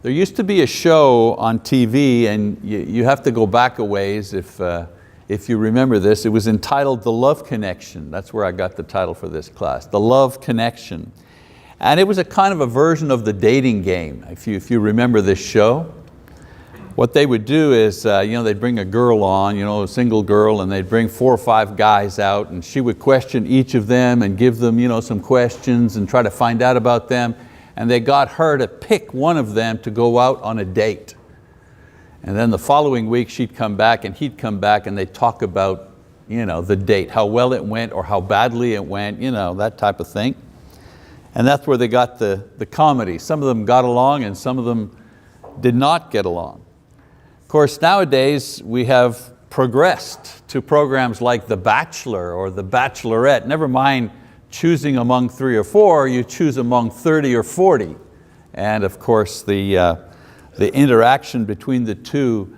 There used to be a show on TV, and you have to go back a ways if you remember this. It was entitled The Love Connection. That's where I got the title for this class, The Love Connection. And it was a kind of a version of the dating game, if you remember this show. What they would do is they'd bring a girl on, a single girl, and they'd bring 4 or 5 guys out, and she would question each of them and give them some questions and try to find out about them. And they got her to pick one of them to go out on a date. And then the following week she'd come back and he'd come back, and they'd talk about the date, how well it went or how badly it went, that type of thing. And that's where they got the comedy. Some of them got along and some of them did not get along. Of course, nowadays we have progressed to programs like The Bachelor or The Bachelorette. Never mind choosing among 3 or 4, you choose among 30 or 40. And of course the interaction between the two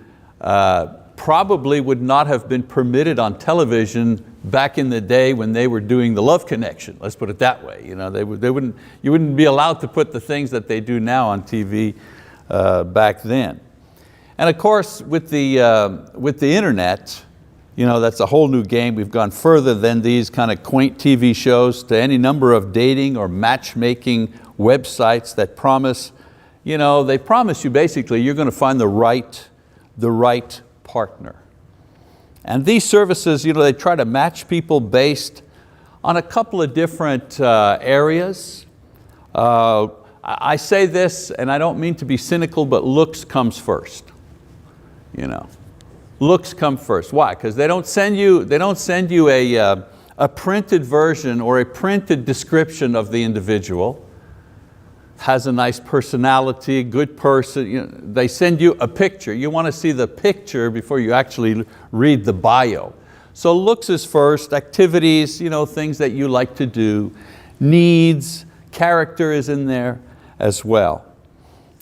probably would not have been permitted on television back in the day when they were doing The Love Connection. Let's put it that way. You wouldn't be allowed to put the things that they do now on TV back then. And of course with the internet, that's a whole new game. We've gone further than these kind of quaint TV shows to any number of dating or matchmaking websites that promise, they promise you basically you're going to find the right partner. And these services, they try to match people based on a couple of different areas. I say this, and I don't mean to be cynical, but looks comes first. Looks come first. Why? Because they don't send you a printed version or a printed description of the individual. Has a nice personality, good person. They send you a picture. You want to see the picture before you actually read the bio. So looks is first, activities, things that you like to do, needs, character is in there as well.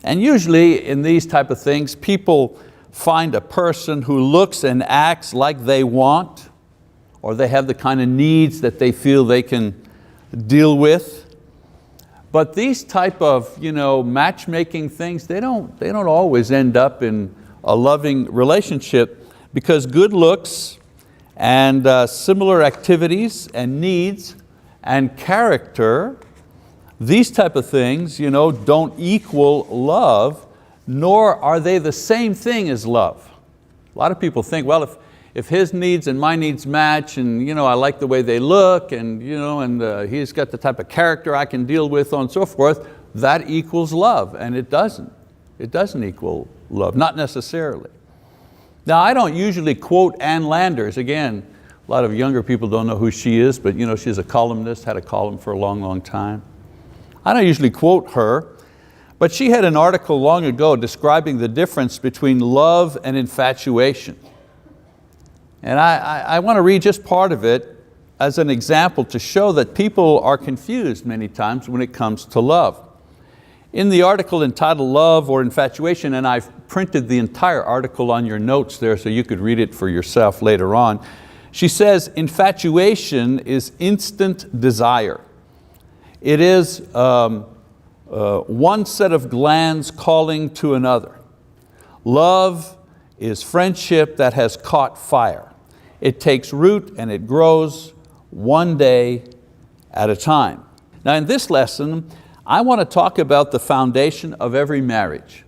And usually in these type of things, people find a person who looks and acts like they want, or they have the kind of needs that they feel they can deal with. But these type of matchmaking things, they don't always end up in a loving relationship, because good looks and similar activities and needs and character, these type of things don't equal love, nor are they the same thing as love. A lot of people think, well, if his needs and my needs match, and I like the way they look, and he's got the type of character I can deal with, and so forth, that equals love. And it doesn't. It doesn't equal love, not necessarily. Now, I don't usually quote Ann Landers. Again, a lot of younger people don't know who she is, but she's a columnist, had a column for a long, long time. I don't usually quote her, but she had an article long ago describing the difference between love and infatuation. And I want to read just part of it as an example to show that people are confused many times when it comes to love. In the article entitled Love or Infatuation, and I've printed the entire article on your notes there so you could read it for yourself later on, she says, infatuation is instant desire. It is one set of glands calling to another. Love is friendship that has caught fire. It takes root and it grows one day at a time. Now in this lesson, I want to talk about the foundation of every marriage,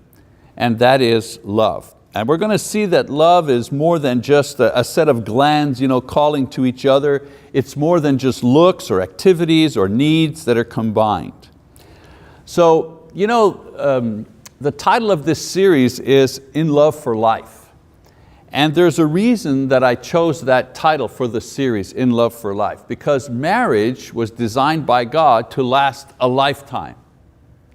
and that is love. And we're going to see that love is more than just a set of glands calling to each other. It's more than just looks or activities or needs that are combined. So, the title of this series is In Love for Life. And there's a reason that I chose that title for the series, In Love for Life, because marriage was designed by God to last a lifetime,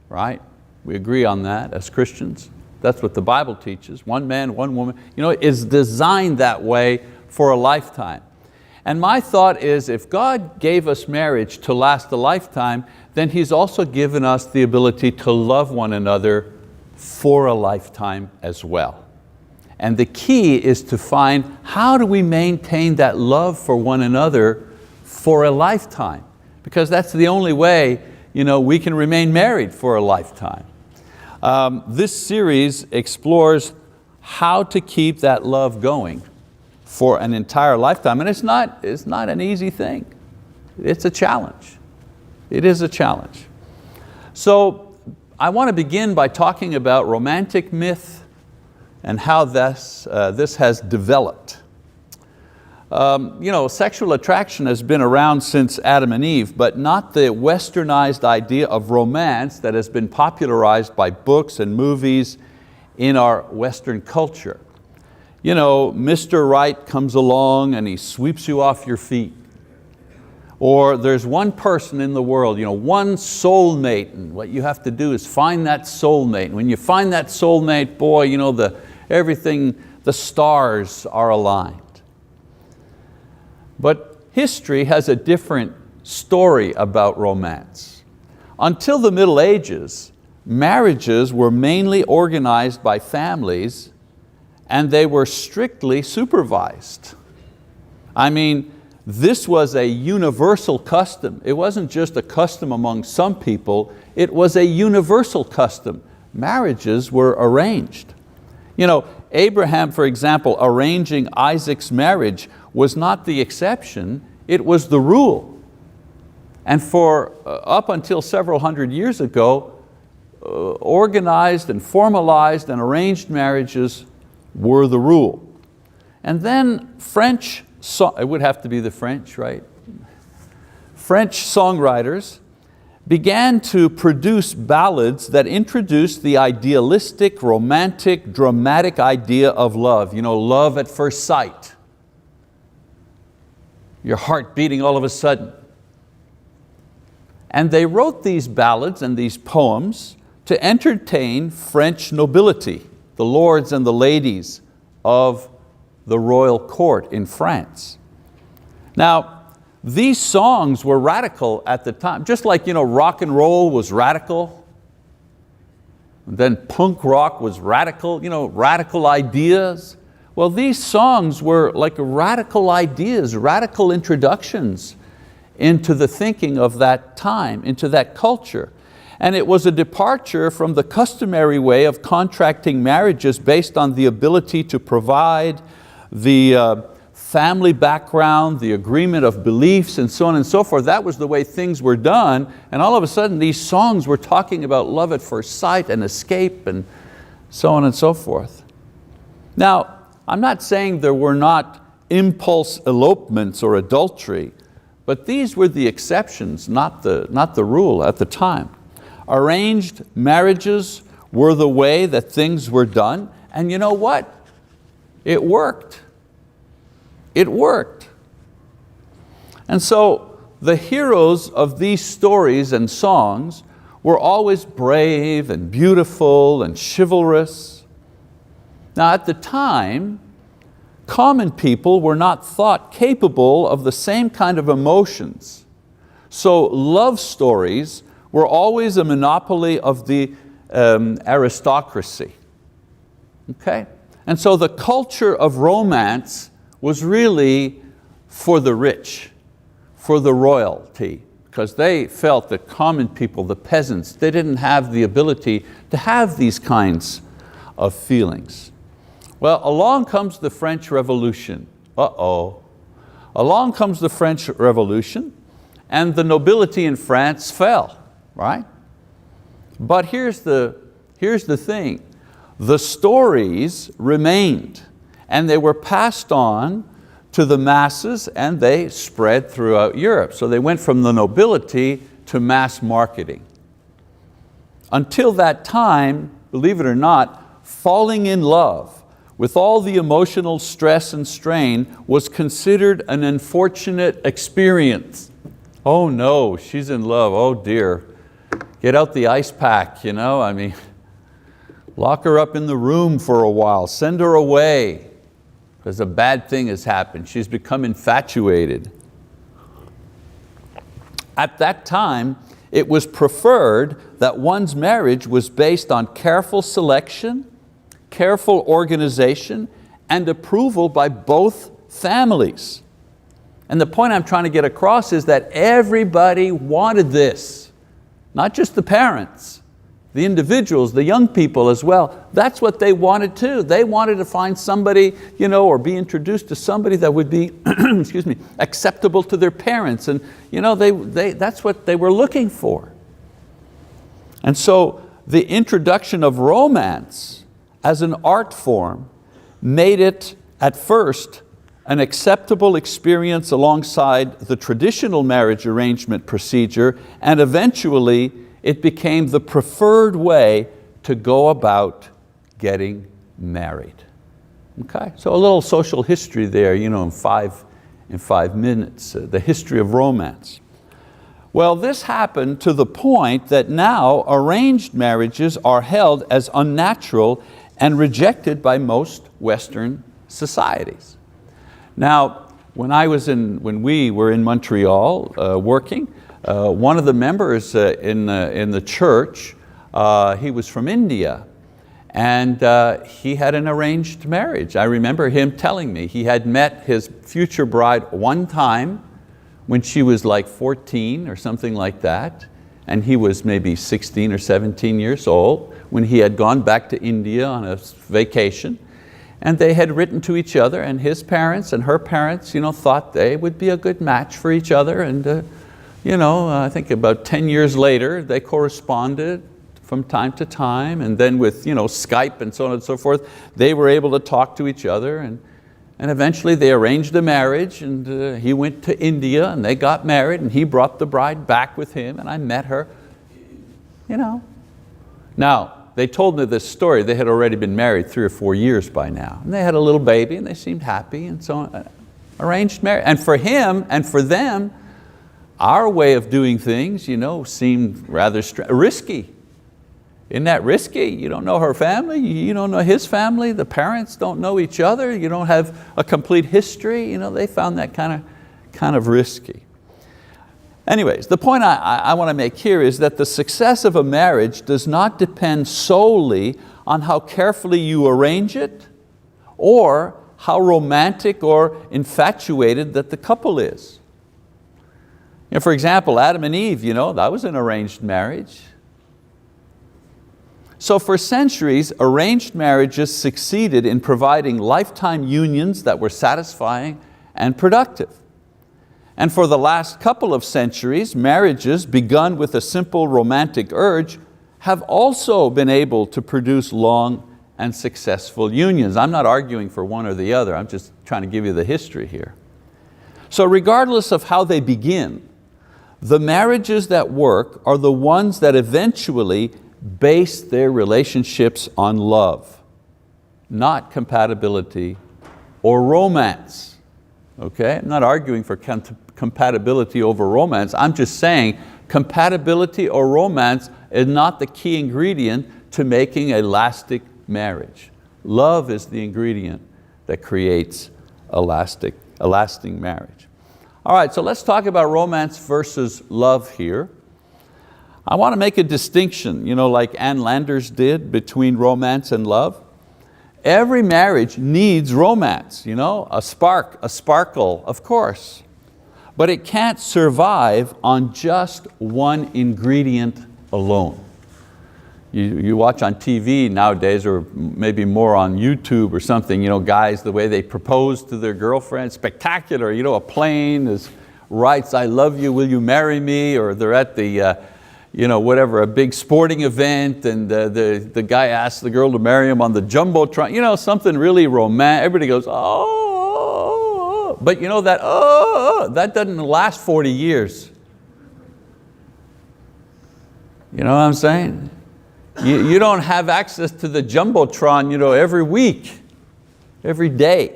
right? We agree on that as Christians. That's what the Bible teaches. One man, one woman, is designed that way for a lifetime. And my thought is, if God gave us marriage to last a lifetime, then He's also given us the ability to love one another for a lifetime as well. And the key is to find, how do we maintain that love for one another for a lifetime? Because that's the only way we can remain married for a lifetime. This series explores how to keep that love going for an entire lifetime. And it's not an easy thing. It's a challenge. It is a challenge. So I want to begin by talking about romantic myth and how this has developed. Sexual attraction has been around since Adam and Eve, but not the westernized idea of romance that has been popularized by books and movies in our Western culture. Mr. Right comes along and he sweeps you off your feet. Or there's one person in the world, one soulmate, and what you have to do is find that soulmate. And when you find that soulmate, boy, everything, the stars are aligned. But history has a different story about romance. Until the Middle Ages, marriages were mainly organized by families and they were strictly supervised. This was a universal custom. It wasn't just a custom among some people, it was a universal custom. Marriages were arranged. Abraham, for example, arranging Isaac's marriage was not the exception, it was the rule. And for up until several hundred years ago, organized and formalized and arranged marriages were the rule. And then it would have to be the French, right? French songwriters began to produce ballads that introduced the idealistic, romantic, dramatic idea of love. Love at first sight. Your heart beating all of a sudden. And they wrote these ballads and these poems to entertain French nobility, the lords and the ladies of the royal court in France. Now, these songs were radical at the time, just like rock and roll was radical, then punk rock was radical, radical ideas. Well, these songs were like radical ideas, radical introductions into the thinking of that time, into that culture. And it was a departure from the customary way of contracting marriages based on the ability to provide the family background, the agreement of beliefs, and so on and so forth. That was the way things were done. And all of a sudden these songs were talking about love at first sight and escape and so on and so forth. Now, I'm not saying there were not impulse elopements or adultery, but these were the exceptions, not the rule at the time. Arranged marriages were the way that things were done, and you know what? It worked. It worked. And so the heroes of these stories and songs were always brave and beautiful and chivalrous. Now at the time, common people were not thought capable of the same kind of emotions. So love stories were always a monopoly of the aristocracy. Okay? And so the culture of romance was really for the rich, for the royalty, because they felt that common people, the peasants, they didn't have the ability to have these kinds of feelings. Well, along comes the French Revolution. Along comes the French Revolution, and the nobility in France fell, right? But here's the thing. The stories remained, and they were passed on to the masses, and they spread throughout Europe. So they went from the nobility to mass marketing. Until that time, believe it or not, falling in love with all the emotional stress and strain was considered an unfortunate experience. Oh no, she's in love, oh dear. Get out the ice pack, lock her up in the room for a while, send her away, because a bad thing has happened. She's become infatuated. At that time, it was preferred that one's marriage was based on careful selection, careful organization, and approval by both families. And the point I'm trying to get across is that everybody wanted this, not just the parents. the individuals, the young people as well, that's what they wanted too. They wanted to find somebody, or be introduced to somebody that would be excuse me, acceptable to their parents. And that's what they were looking for. And so the introduction of romance as an art form made it at first an acceptable experience alongside the traditional marriage arrangement procedure, and eventually it became the preferred way to go about getting married. Okay, so a little social history there, in 5 minutes, the history of romance. Well, this happened to the point that now arranged marriages are held as unnatural and rejected by most Western societies. Now, when we were in Montreal working, one of the members in the church, he was from India, and he had an arranged marriage. I remember him telling me he had met his future bride one time when she was like 14 or something like that, and he was maybe 16 or 17 years old when he had gone back to India on a vacation. And they had written to each other, and his parents and her parents thought they would be a good match for each other. And I think about 10 years later, they corresponded from time to time, and then with Skype and so on and so forth, they were able to talk to each other, and eventually they arranged a marriage, and he went to India and they got married, and he brought the bride back with him, and I met her. Now, they told me this story. They had already been married 3 or 4 years by now, and they had a little baby, and they seemed happy, and so on. Arranged marriage. And for him and for them, our way of doing things seemed rather risky. Isn't that risky? You don't know her family, you don't know his family, the parents don't know each other, you don't have a complete history. They found that kind of risky. Anyways, the point I want to make here is that the success of a marriage does not depend solely on how carefully you arrange it or how romantic or infatuated that the couple is. For example, Adam and Eve, that was an arranged marriage. So for centuries, arranged marriages succeeded in providing lifetime unions that were satisfying and productive. And for the last couple of centuries, marriages begun with a simple romantic urge have also been able to produce long and successful unions. I'm not arguing for one or the other, I'm just trying to give you the history here. So regardless of how they begin, the marriages that work are the ones that eventually base their relationships on love, not compatibility or romance. Okay? I'm not arguing for compatibility over romance. I'm just saying compatibility or romance is not the key ingredient to making a lasting marriage. Love is the ingredient that creates a lasting marriage. All right, so let's talk about romance versus love here. I want to make a distinction, like Ann Landers did, between romance and love. Every marriage needs romance, a spark, a sparkle, of course. But it can't survive on just one ingredient alone. You watch on TV nowadays, or maybe more on YouTube or something, guys, the way they propose to their girlfriend, spectacular. A plane writes, "I love you, will you marry me?" Or they're at the whatever, a big sporting event, and the guy asks the girl to marry him on the Jumbotron, something really romantic. Everybody goes, oh, but that doesn't last 40 years. You know what I'm saying? You don't have access to the Jumbotron every week, every day.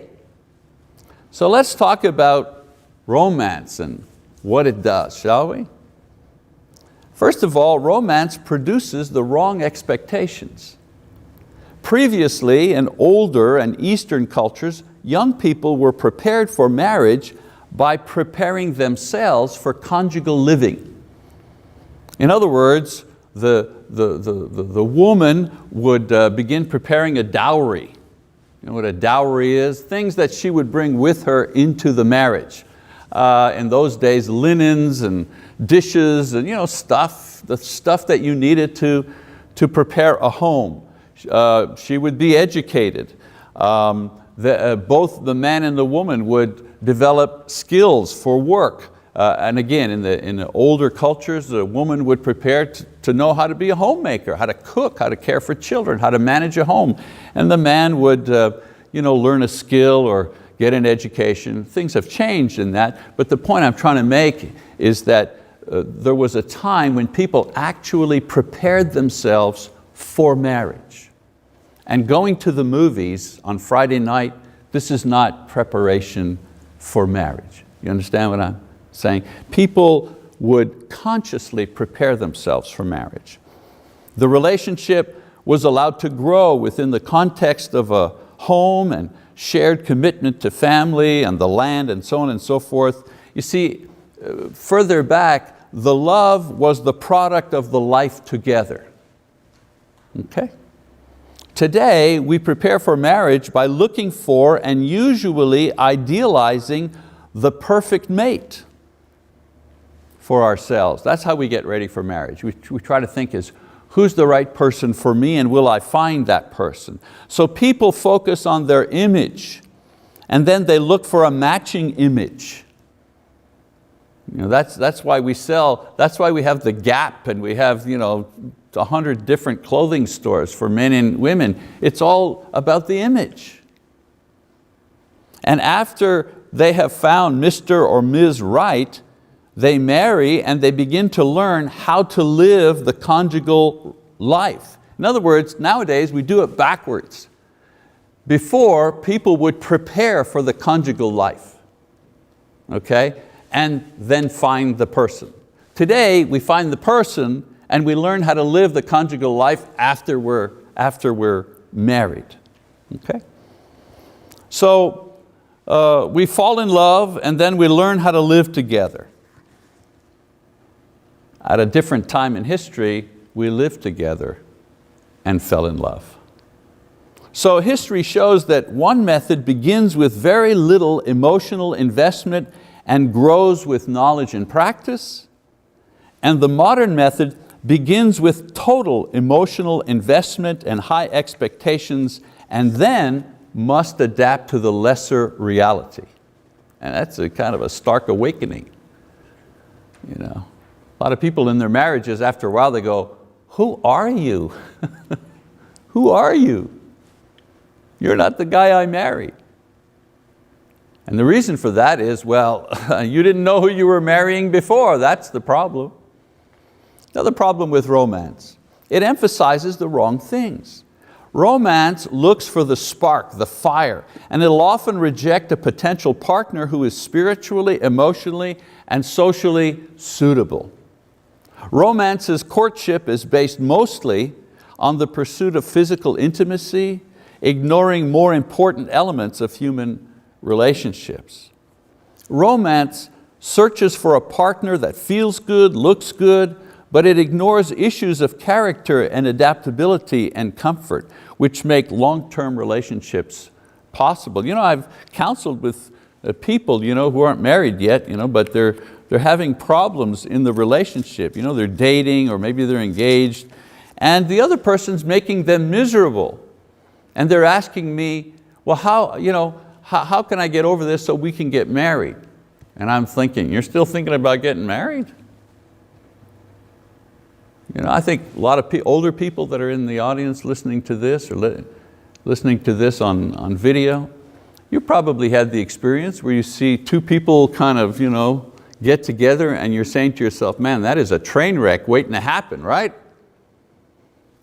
So let's talk about romance and what it does, shall we? First of all, romance produces the wrong expectations. Previously, in older and Eastern cultures, young people were prepared for marriage by preparing themselves for conjugal living. In other words, the woman would begin preparing a dowry. You know what a dowry is? Things that she would bring with her into the marriage. In those days, linens and dishes and the stuff that you needed to to prepare a home. She would be educated. Both the man and the woman would develop skills for work. And again, in the older cultures, the woman would prepare to know how to be a homemaker, how to cook, how to care for children, how to manage a home. And the man would learn a skill or get an education. Things have changed in that, but the point I'm trying to make is that there was a time when people actually prepared themselves for marriage. And going to the movies on Friday night, this is not preparation for marriage. You understand what I'm saying? People would consciously prepare themselves for marriage. The relationship was allowed to grow within the context of a home and shared commitment to family and the land and so on and so forth. You see, further back, the love was the product of the life together. Okay? Today, we prepare for marriage by looking for and usually idealizing the perfect mate for ourselves. That's how we get ready for marriage. We try to think is, who's the right person for me and will I find that person? So people focus on their image and then they look for a matching image. That's why we sell, that's why we have the Gap and we have 100 different clothing stores for men and women. It's all about the image. And after they have found Mr. or Ms. Right, they marry and they begin to learn how to live the conjugal life. In other words, nowadays we do it backwards. Before, people would prepare for the conjugal life, okay, and then find the person. Today, we find the person and we learn how to live the conjugal life after we're married, okay? So we fall in love and then we learn how to live together. At a different time in history, we lived together and fell in love. So history shows that one method begins with very little emotional investment and grows with knowledge and practice, and the modern method begins with total emotional investment and high expectations and then must adapt to the lesser reality. And that's a kind of a stark awakening. A lot of people in their marriages, after a while they go, who are you? Who are you? You're not the guy I married. And the reason for that is, well, you didn't know who you were marrying before. That's the problem. Another problem with romance, it emphasizes the wrong things. Romance looks for the spark, the fire, and it'll often reject a potential partner who is spiritually, emotionally, and socially suitable. Romance's courtship is based mostly on the pursuit of physical intimacy, ignoring more important elements of human relationships. Romance searches for a partner that feels good, looks good, but it ignores issues of character and adaptability and comfort, which make long-term relationships possible. I've counseled with people who aren't married yet, but they're having problems in the relationship. They're dating or maybe they're engaged, and the other person's making them miserable. And they're asking me, well, how can I get over this so we can get married? And I'm thinking, you're still thinking about getting married? I think a lot of older people that are in the audience listening to this or listening to this on video, you probably had the experience where you see two people kind of get together and you're saying to yourself, man, that is a train wreck waiting to happen, right?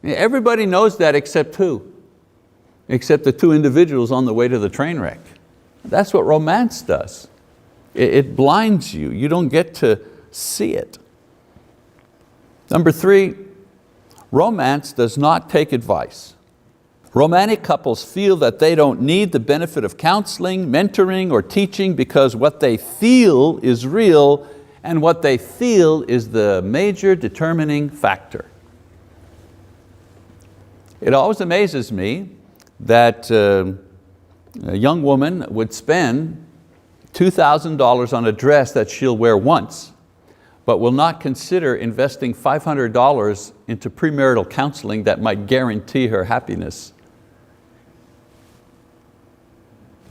Everybody knows that except who? Except the two individuals on the way to the train wreck. That's what romance does. It blinds you. You don't get to see it. Number 3, romance does not take advice. Romantic couples feel that they don't need the benefit of counseling, mentoring, or teaching because what they feel is real and what they feel is the major determining factor. It always amazes me that a young woman would spend $2,000 on a dress that she'll wear once, but will not consider investing $500 into premarital counseling that might guarantee her happiness.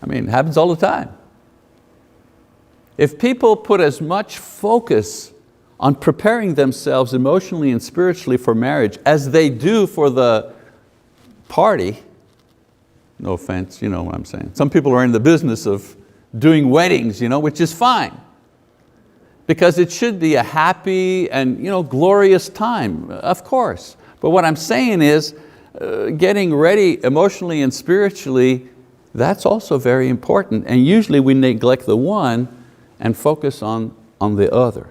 I mean, it happens all the time. If people put as much focus on preparing themselves emotionally and spiritually for marriage as they do for the party, no offense, you know what I'm saying. Some people are in the business of doing weddings, which is fine, because it should be a happy and glorious time, of course. But what I'm saying is, getting ready emotionally and spiritually, that's also very important, and usually we neglect the one and focus on the other.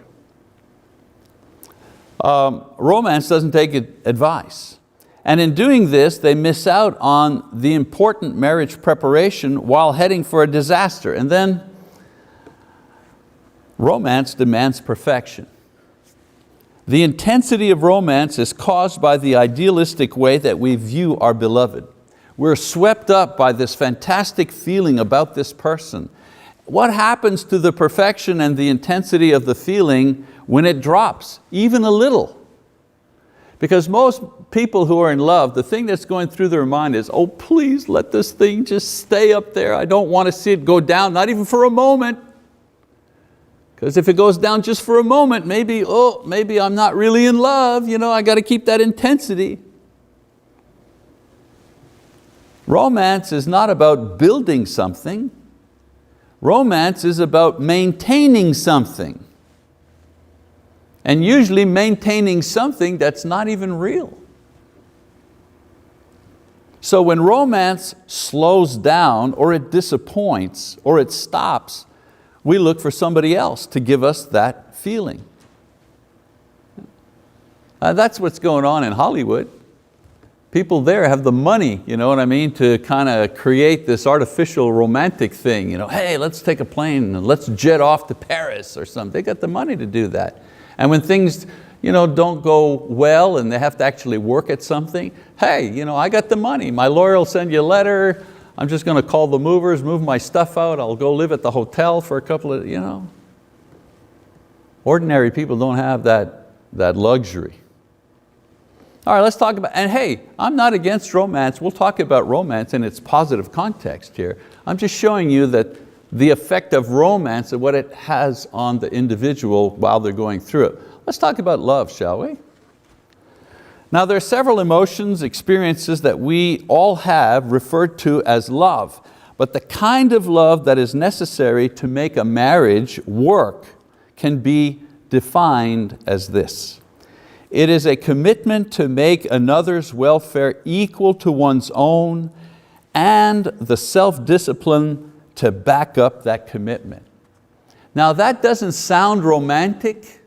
Romance doesn't take advice. And in doing this, they miss out on the important marriage preparation while heading for a disaster. And then romance demands perfection. The intensity of romance is caused by the idealistic way that we view our beloved. We're swept up by this fantastic feeling about this person. What happens to the perfection and the intensity of the feeling when it drops, even a little? Because most people who are in love, the thing that's going through their mind is, oh, please let this thing just stay up there. I don't want to see it go down, not even for a moment. Because if it goes down just for a moment, maybe I'm not really in love. I got to keep that intensity. Romance is not about building something. Romance is about maintaining something. And usually maintaining something that's not even real. So when romance slows down, or it disappoints, or it stops, we look for somebody else to give us that feeling. That's what's going on in Hollywood. People there have the money, to kind of create this artificial romantic thing. Hey, let's take a plane and let's jet off to Paris or something. They got the money to do that. And when things don't go well and they have to actually work at something, hey, I got the money. My lawyer will send you a letter. I'm just going to call the movers, move my stuff out. I'll go live at the hotel for a couple of, Ordinary people don't have that luxury. All right, let's talk about, and hey, I'm not against romance. We'll talk about romance in its positive context here. I'm just showing you that the effect of romance and what it has on the individual while they're going through it. Let's talk about love, shall we? Now there are several emotions, experiences that we all have referred to as love, but the kind of love that is necessary to make a marriage work can be defined as this. It is a commitment to make another's welfare equal to one's own and the self-discipline to back up that commitment. Now that doesn't sound romantic,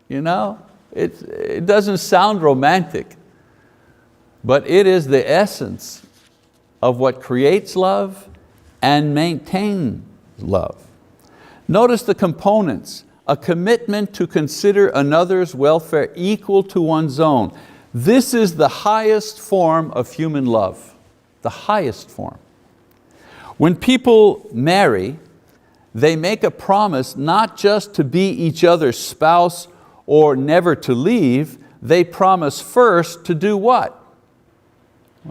it doesn't sound romantic, but it is the essence of what creates love and maintains love. Notice the components: a commitment to consider another's welfare equal to one's own. This is the highest form of human love, the highest form. When people marry, they make a promise not just to be each other's spouse or never to leave. They promise first to do what?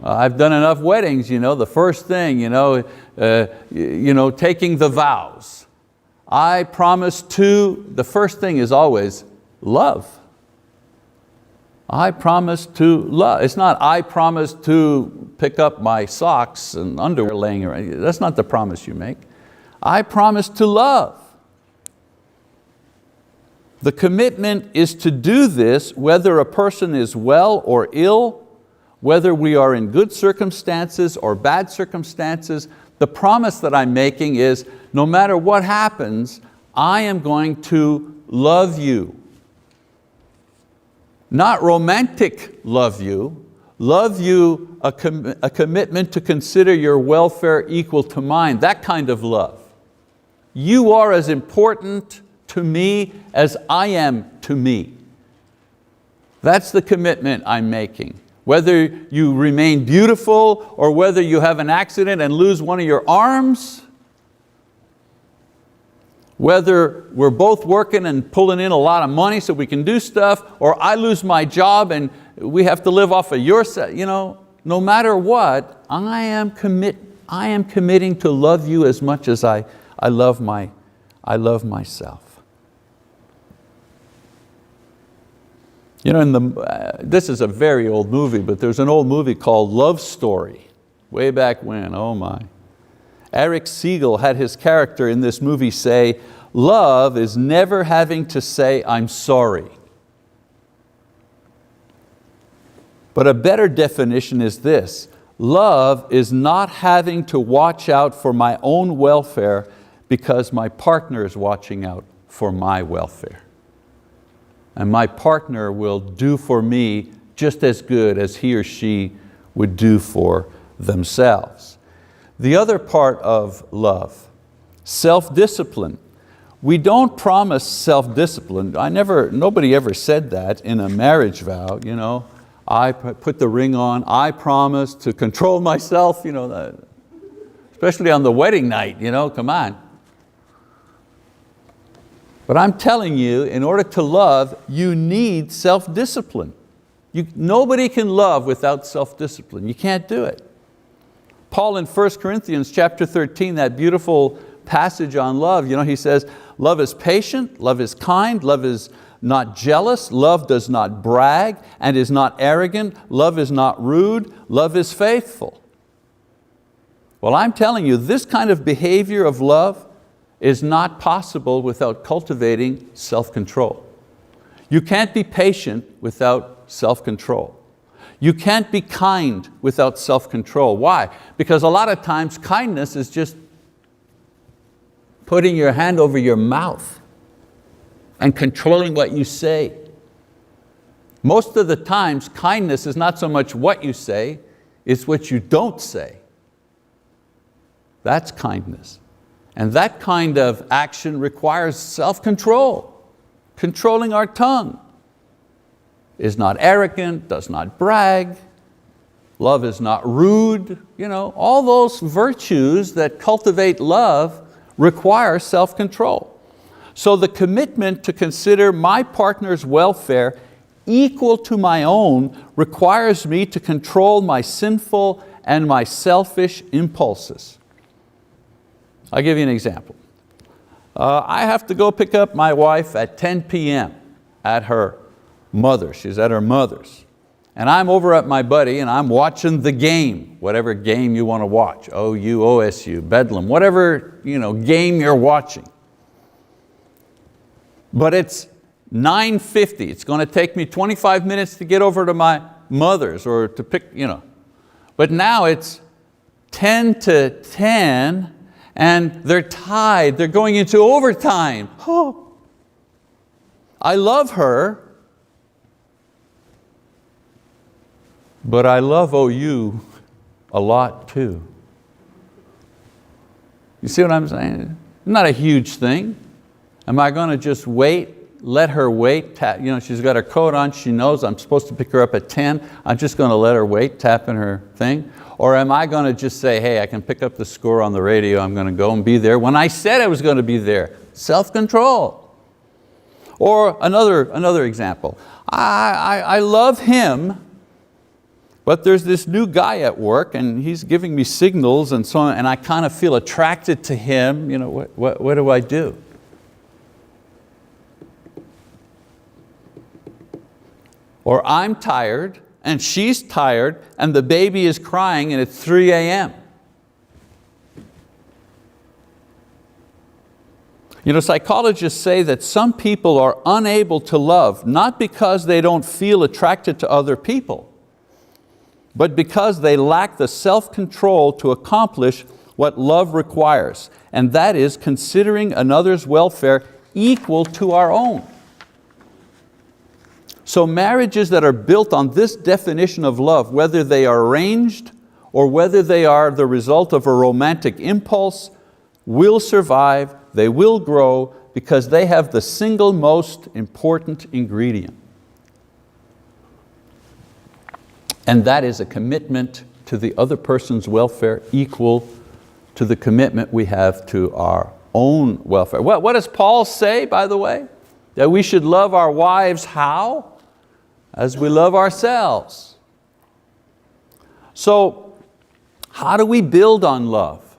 I've done enough weddings, the first thing, taking the vows. I promise to, the first thing is always love. I promise to love. It's not I promise to pick up my socks and underwear laying around. That's not the promise you make. I promise to love. The commitment is to do this whether a person is well or ill, whether we are in good circumstances or bad circumstances. The promise that I'm making is no matter what happens, I am going to love you. Not romantic love you a commitment to consider your welfare equal to mine, that kind of love. You are as important to me as I am to me. That's the commitment I'm making. Whether you remain beautiful or whether you have an accident and lose one of your arms, whether we're both working and pulling in a lot of money so we can do stuff, or I lose my job and we have to live off of your set, no matter what, I am committing to love you as much as I love myself. This is a very old movie, but there's an old movie called Love Story, way back when, oh my. Eric Siegel had his character in this movie say, love is never having to say, I'm sorry. But a better definition is this: love is not having to watch out for my own welfare because my partner is watching out for my welfare. And my partner will do for me just as good as he or she would do for themselves. The other part of love, self-discipline. We don't promise self-discipline. Nobody ever said that in a marriage vow. I put the ring on, I promise to control myself, especially on the wedding night, come on. But I'm telling you, in order to love, you need self-discipline. Nobody can love without self-discipline. You can't do it. Paul in 1 Corinthians chapter 13, that beautiful passage on love, he says, love is patient, love is kind, love is not jealous, love does not brag and is not arrogant, love is not rude, love is faithful. Well, I'm telling you, this kind of behavior of love is not possible without cultivating self-control. You can't be patient without self-control. You can't be kind without self-control. Why? Because a lot of times kindness is just putting your hand over your mouth and controlling what you say. Most of the times kindness is not so much what you say, it's what you don't say. That's kindness. And that kind of action requires self-control, controlling our tongue. Is not arrogant, does not brag, love is not rude. All those virtues that cultivate love require self-control. So the commitment to consider my partner's welfare equal to my own requires me to control my sinful and my selfish impulses. I'll give you an example. I have to go pick up my wife at 10 p.m. at her mother. She's at her mother's. And I'm over at my buddy and I'm watching the game, whatever game you want to watch, OU, OSU, Bedlam, whatever game you're watching. But it's 9:50. It's going to take me 25 minutes to get over to my mother's or to pick, But now it's 10 to 10 and they're tied. They're going into overtime. Oh. I love her, but I love OU a lot too. You see what I'm saying? Not a huge thing. Am I going to just wait, let her wait? She's got her coat on, she knows I'm supposed to pick her up at 10. I'm just going to let her wait, tapping her thing? Or am I going to just say, hey, I can pick up the score on the radio, I'm going to go and be there when I said I was going to be there? Self-control. Or another example. I love him, but there's this new guy at work and he's giving me signals and so on, and I kind of feel attracted to him. What do I do? Or I'm tired and she's tired and the baby is crying and it's 3 a.m. Psychologists say that some people are unable to love, not because they don't feel attracted to other people, but because they lack the self-control to accomplish what love requires, and that is considering another's welfare equal to our own. So marriages that are built on this definition of love, whether they are arranged or whether they are the result of a romantic impulse, will survive, they will grow, because they have the single most important ingredient. And that is a commitment to the other person's welfare equal to the commitment we have to our own welfare. What does Paul say, by the way? That we should love our wives how? As we love ourselves. So, how do we build on love?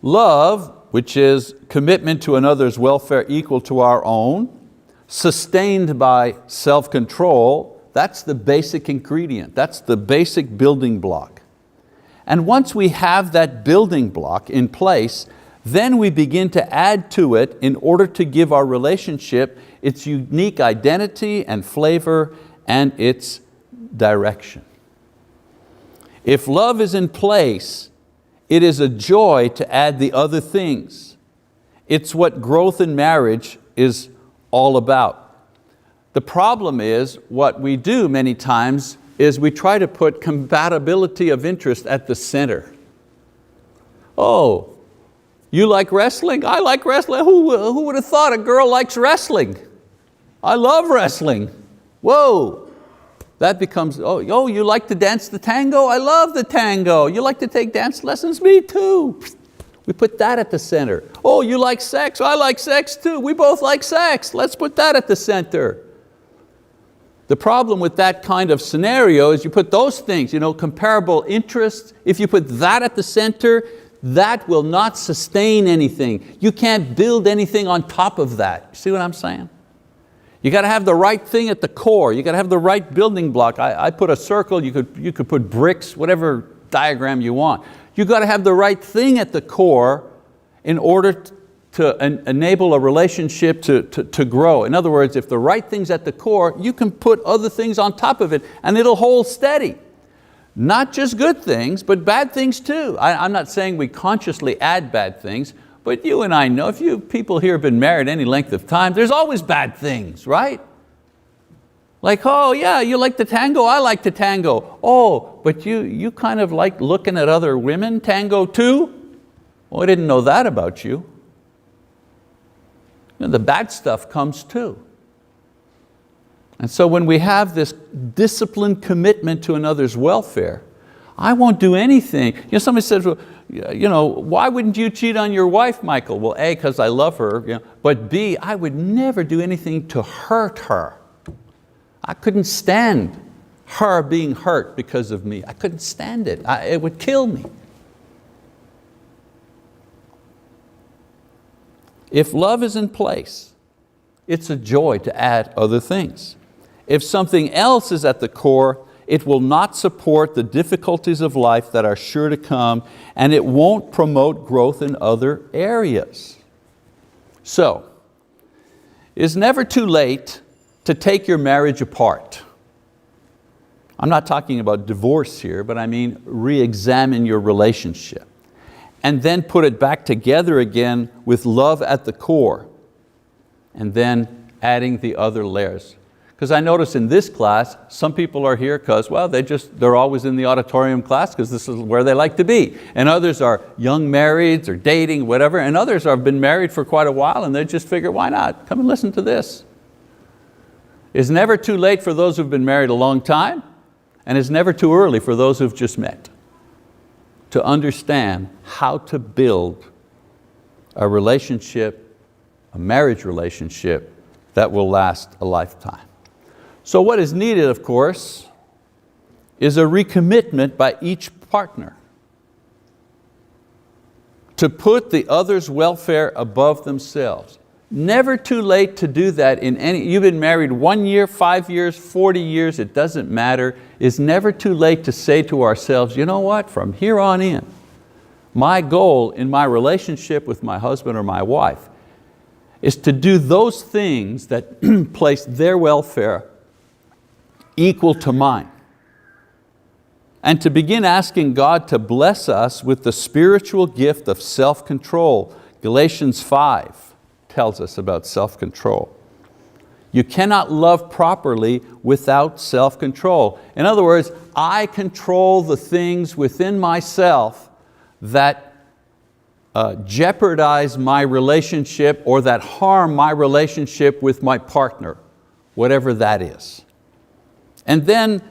Love, which is commitment to another's welfare equal to our own, sustained by self-control, that's the basic ingredient. That's the basic building block. And once we have that building block in place, then we begin to add to it in order to give our relationship its unique identity and flavor and its direction. If love is in place, it is a joy to add the other things. It's what growth in marriage is all about. The problem is, what we do many times is we try to put compatibility of interest at the center. Oh, you like wrestling? I like wrestling. Who would have thought a girl likes wrestling? I love wrestling. Whoa. That becomes, oh, you like to dance the tango? I love the tango. You like to take dance lessons? Me too. We put that at the center. Oh, you like sex? I like sex too. We both like sex. Let's put that at the center. The problem with that kind of scenario is you put those things, comparable interests, if you put that at the center, that will not sustain anything. You can't build anything on top of that. You see what I'm saying? You got to have the right thing at the core. You got to have the right building block. I put a circle, you could put bricks, whatever diagram you want. You got to have the right thing at the core in order to enable a relationship to grow. In other words, if the right thing's at the core, you can put other things on top of it and it'll hold steady. Not just good things, but bad things too. I'm not saying we consciously add bad things, but you and I know, if you people here have been married any length of time, there's always bad things, right? Like, oh yeah, you like the tango, I like the tango. Oh, but you kind of like looking at other women tango too? Well, I didn't know that about you. The bad stuff comes too. And so when we have this disciplined commitment to another's welfare, I won't do anything. Somebody says, well, why wouldn't you cheat on your wife, Michael? Well, A, because I love her, but B, I would never do anything to hurt her. I couldn't stand her being hurt because of me. I couldn't stand it. It would kill me. If love is in place, it's a joy to add other things. If something else is at the core, it will not support the difficulties of life that are sure to come, and it won't promote growth in other areas. So, it's never too late to take your marriage apart. I'm not talking about divorce here, but I mean re-examine your relationship and then put it back together again with love at the core, and then adding the other layers. Because I notice in this class, some people are here because, well, they're always in the auditorium class because this is where they like to be. And others are young marrieds or dating, whatever, and others have been married for quite a while and they just figure, why not? Come and listen to this. It's never too late for those who've been married a long time, and it's never too early for those who've just met to understand how to build a relationship, a marriage relationship that will last a lifetime. So what is needed, of course, is a recommitment by each partner to put the other's welfare above themselves. Never too late to do that in any, you've been married 1 year, 5 years, 40 years, it doesn't matter. It's never too late to say to ourselves, you know what, from here on in, my goal in my relationship with my husband or my wife is to do those things that place their welfare equal to mine. And to begin asking God to bless us with the spiritual gift of self-control. Galatians 5 tells us about self-control. You cannot love properly without self-control. In other words, I control the things within myself that jeopardize my relationship or that harm my relationship with my partner, whatever that is. And then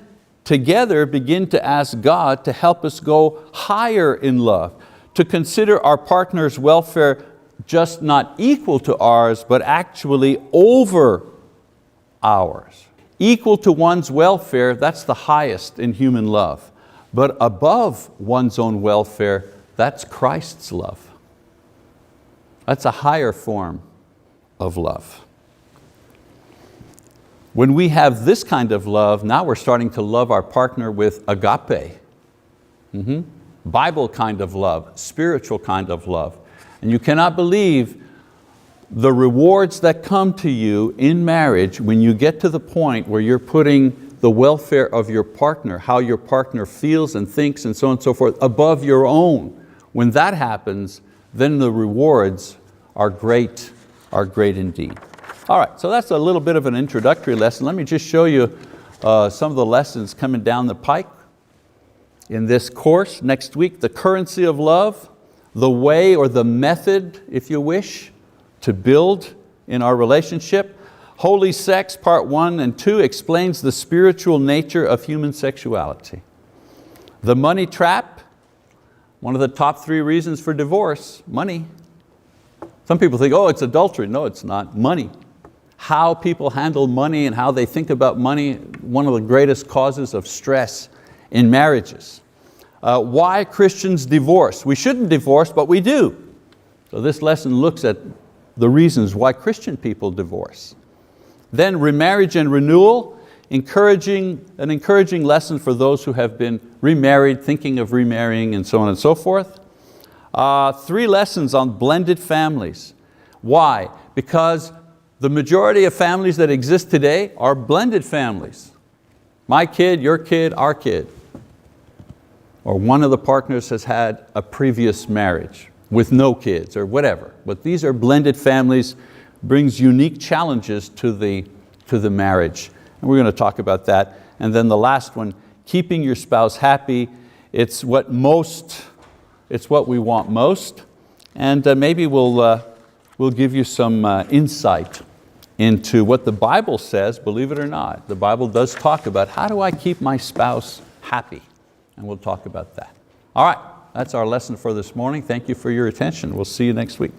together begin to ask God to help us go higher in love, to consider our partner's welfare just not equal to ours, but actually over ours. Equal to one's welfare, that's the highest in human love. But above one's own welfare, that's Christ's love. That's a higher form of love. When we have this kind of love, now we're starting to love our partner with agape. Bible kind of love, spiritual kind of love. And you cannot believe the rewards that come to you in marriage when you get to the point where you're putting the welfare of your partner, how your partner feels and thinks and so on and so forth, above your own. When that happens, then the rewards are great indeed. All right, so that's a little bit of an introductory lesson. Let me just show you some of the lessons coming down the pike in this course next week. The currency of love, the way or the method, if you wish, to build in our relationship. Holy sex, part 1 and 2, explains the spiritual nature of human sexuality. The money trap, one of the top 3 reasons for divorce, money. Some people think, oh, it's adultery. No, it's not. Money. How people handle money and how they think about money, one of the greatest causes of stress in marriages. Why Christians divorce. We shouldn't divorce, but we do. So this lesson looks at the reasons why Christian people divorce. Then remarriage and renewal, an encouraging lesson for those who have been remarried, thinking of remarrying, and so on and so forth. 3 lessons on blended families. Why? Because the majority of families that exist today are blended families. My kid, your kid, our kid. Or one of the partners has had a previous marriage with no kids or whatever. But these are blended families, brings unique challenges to the marriage. And we're going to talk about that. And then the last one, keeping your spouse happy. It's what we want most. And maybe we'll give you some insight into what the Bible says, believe it or not. The Bible does talk about how do I keep my spouse happy? And we'll talk about that. All right, that's our lesson for this morning. Thank you for your attention. We'll see you next week.